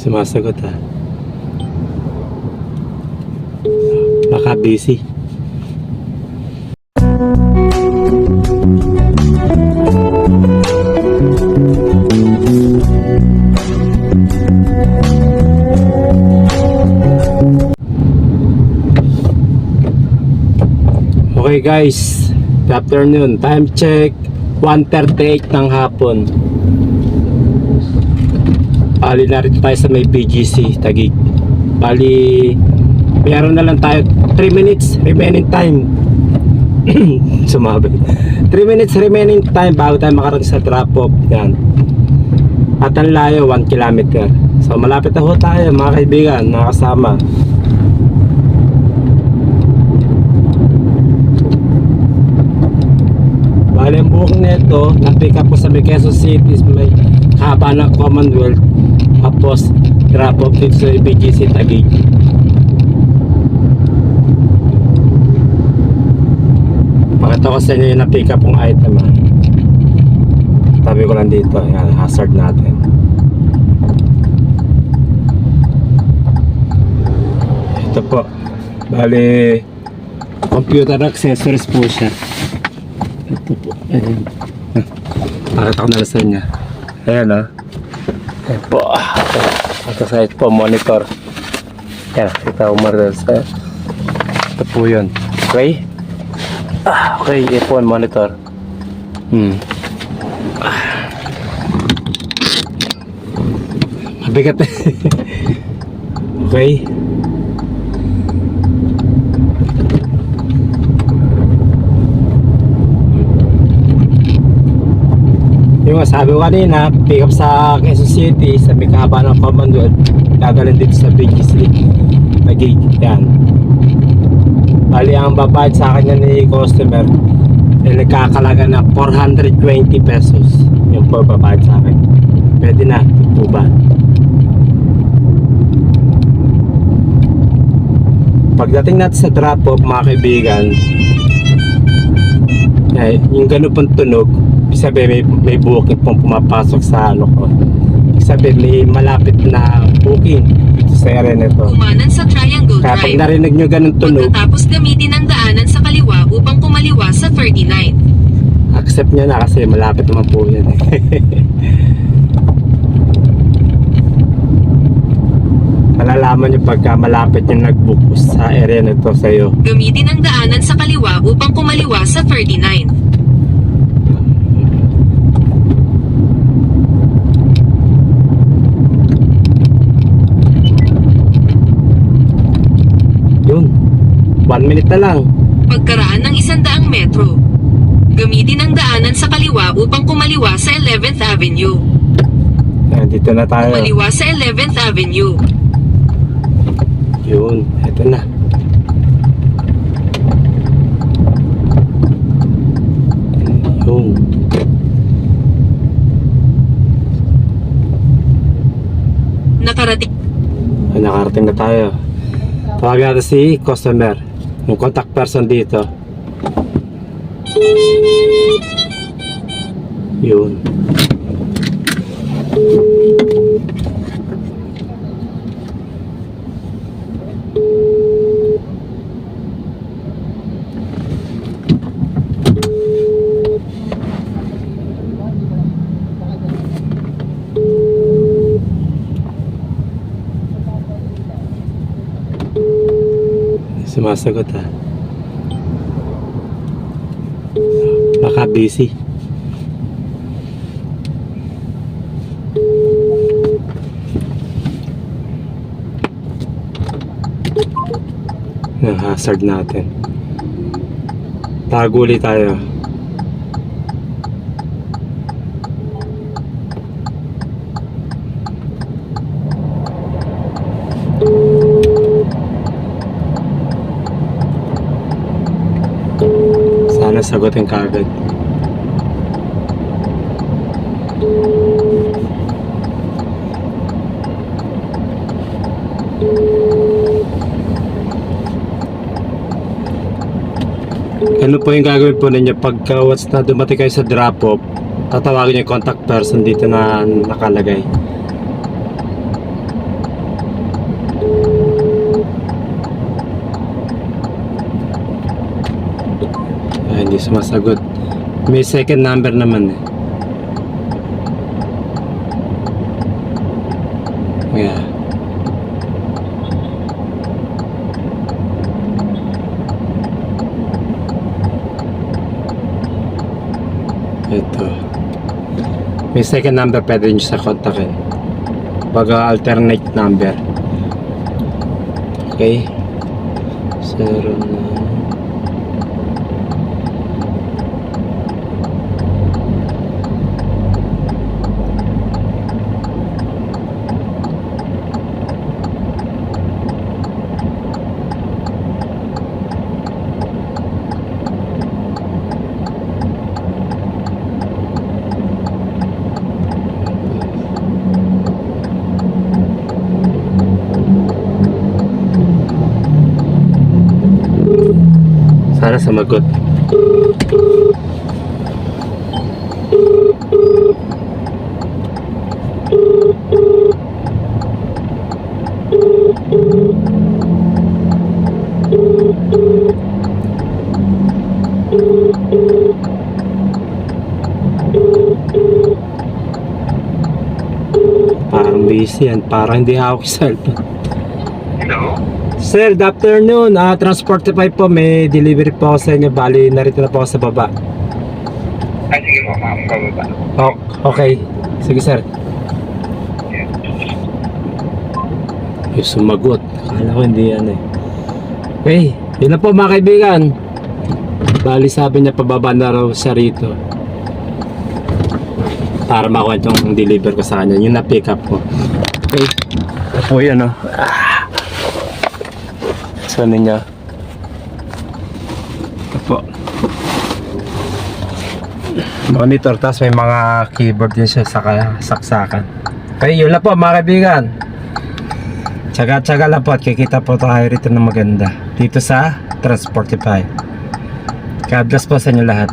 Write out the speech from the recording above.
Sumasagot ha. Baka busy. Okay guys, good afternoon. Time check 1:38 ng hapon. Bali narito tayo sa may BGC Taguig. Bali meron na lang tayo 3 minutes remaining time. Sumabi 3 minutes remaining time bago tayo makarating sa drop off. Yan. At ang layo 1 kilometer. So malapit na ho tayo mga kaibigan, mga kasama. Bali ang booking nito, na-pick up ko sa Quezon City, may haba ng Commonwealth, tapos drop off dito sa BGC Taguig. Pakita ko sa inyo yung na-pick up kong item ha. Tabi ko lang dito, yan, hazard natin. Ito po, bali computer accessories po siya. Ito po, ayan. Pakita ko na lang sa inyo. Ayan o. Ayan po. Ito sa ito po, monitor. Ayan, kita ko sa ito po yun. Okay? Okay, ito po, monitor. Mabigat. Okay. Yung sabi ko kanina, pick up sa Quezon City, sa may kahaba ng Commonwealth, gagaling dito sa BGC Taguig. Yan. Bali ang babayad sa akin ni customer, nagkakalaga na 420 pesos yung po babayad sa akin. Pwede na po ba? Pagdating natin sa drop off mga kaibigan, yung ganun pong tunog, sabi may booking pong pumapasok sa ano ko. Sabi may malapit na booking dito sa area nito. Kumanan sa Triangle Kaya pag Drive. narinig nyo ganun tunog, Pagkatapos gamitin ang daanan sa kaliwa upang kumaliwa sa 39. accept nyo na kasi malapit naman po yan. Malalaman nyo pagka malapit yung nag-book sa area nito sa'yo. Gamitin ang daanan sa kaliwa upang kumaliwa sa 39. Yun, 1 minute na lang. Pagkaraan ng 100 metro. Gamitin ang daanan sa kaliwa upang kumaliwa sa 11th Avenue. Ayan, dito na tayo. Kumaliwa sa 11th Avenue. Yun, eto na. Yun. Nakarating. Ay, nakarating na tayo. Tawagin natin si customer, yung contact person dito. Yun. Sumasagot ha. Baka busy. Yung hazard natin. Tago ulit tayo. Sana sagutin ka agad. Ano po yung gagawin po ninyo pagka once na dumating kayo sa drop off, tatawagin yung contact person dito na nakalagay. hindi sumasagot. May second number naman eh. Yeah. Ito. May second number pwede nyo sa kontakin. Baga alternate number. Okay. 09. Sana sumagot. Parang busy yan. Parang hindi hawak yung cellphone. Hello? Sir, good afternoon. Transportify po. May delivery po ako sa inyo. Bali, narito na po ako sa baba. Ay, sige po, ma'am. Bababa. Oh, okay. Sige, sir. Yung sumagot. Akala ko hindi yan eh. Okay. Yun na po mga kaibigan. Bali, sabi niya pababa na raw siya rito. Para makuha itong deliver ko sa kanya. Yung na-pick up ko. Okay. Ito po yan, oh. So ninyo. Ito po. Monitor, tapos may mga keyboard din siya sa saksakan. Okay, yun lang po mga kaibigan. Tsaga-tsaga lang po at kikita po tayo rito ng maganda. Dito sa Transportify. God bless po sa inyo lahat.